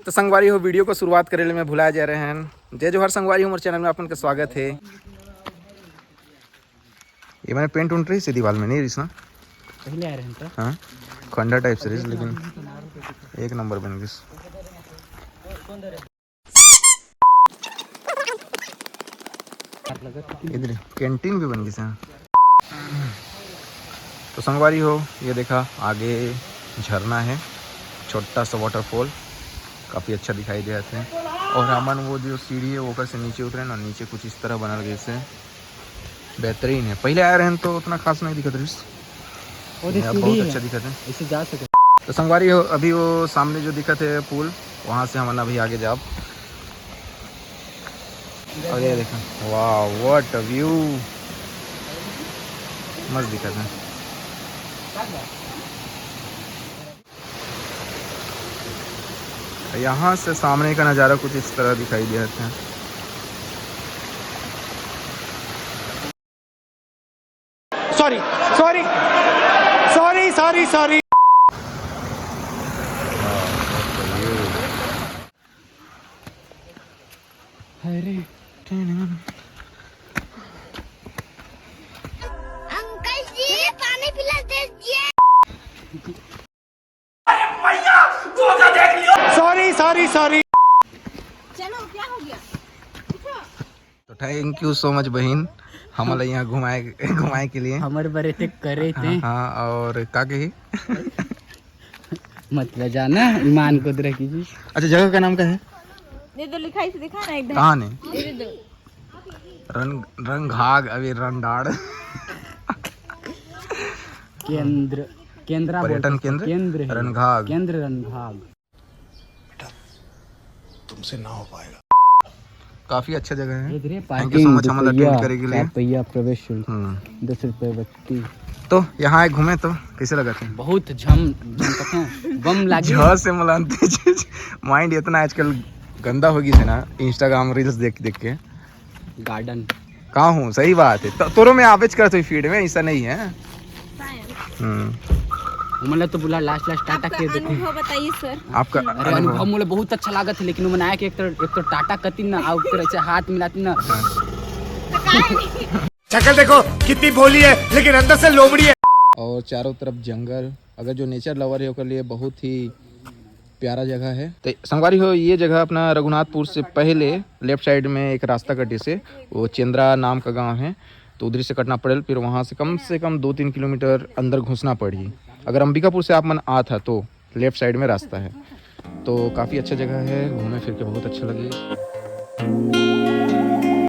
तो संगवारी हो वीडियो को शुरुआत करे में भुला जा रहे हैं। जय जोहर संगवारी हो, मोर चैनल में अपन का स्वागत है। ये मैंने पेंट उंट रही से दीवार में नहीं रही ना, पहले आ रहे हैं तो हाँ खंडा टाइप से रही, लेकिन एक नंबर बन गई। इधर कैंटीन भी बन गई से। तो संगवारी हो ये देखा आगे झरना है, छोटा सा वाटरफॉल, काफ़ी अच्छा दिखाई दे रहे थे। और हमन वो जो सीढ़ी है ऊपर से नीचे उतरे ना, नीचे कुछ इस तरह बनल गए से बेहतरीन है। पहले आए रहे तो उतना खास नहीं दिखत रही, बहुत अच्छा दिखत है, इसे जा सके। तो संगवारी हो अभी वो सामने जो दिखत है पुल, वहाँ से हम अभी आगे जाब। और ये देखा, वाह व्हाट अ व्यू, मस्त दिखत है। यहाँ से सामने का नज़ारा कुछ इस तरह दिखाई दे रहा है। Sorry sorry sorry sorry sorry. अरे अंकल जी पानी पिला दीजिए। Sorry sorry sorry. चलो क्या हो गया? तो थैंक यू सो मच बहन, हमारे यहाँ घुमाए के लिए। हमारे बड़े थे करे थे। हाँ और का कही मतलब जाना ईमान को दर कीजिए। अच्छा जगह का नाम क्या है? ये तो लिखाई से दिखा ना एकदम। कहाँ ने? ये दो रंगघाग अभी रंडाड़ केंद्र पर्यटन केंद्र रंगघाग। केंद्र रंगघाग। तुमसे ना हो पाएगा। काफी अच्छा जगह है। इधर थैंक यू सो मच हमारा अटेंड करे के लिए। पहिया प्रवेश शुल्क 10 रुपये व्यक्ति। तो यहाँ आए घूमे तो कैसे लगा थे? बहुत झम बम लागे झ से मलानते माइंड इतना आजकल गंदा होगी से ना, इंस्टाग्राम रील्स देख देख के। गार्डन कहाँ हूँ, सही बात है। तोरो में आवेज कर तो फीड में ऐसा नहीं है। मतलब तो बोला लास्ट टाटा के देते। अनुभव बताइए सर। आपका अरे अनुभव मुझे बहुत अच्छा लगा था, लेकिन मैंने आया कि एक तो टाटा कती ना और फिर ऐसे हाथ मिलाती ना। शक्ल देखो कितनी भोली है, लेकिन अंदर से लोमड़ी है। और चारों तरफ जंगल, अगर जो नेचर लवर है उसके लिए बहुत ही प्यारा जगह है। तो संगवारी हो ये जगह अपना रघुनाथपुर से पहले लेफ्ट साइड में एक रास्ता कटे से वो चेंद्रा नाम का गांव है, तो उधर से कटना पड़ेल। फिर वहाँ से कम 2-3 किलोमीटर अंदर घुसना पड़ी। अगर अंबिकापुर से आप मन आ था तो लेफ्ट साइड में रास्ता है। तो काफ़ी अच्छा जगह है, घूमने फिर के बहुत अच्छा लगे।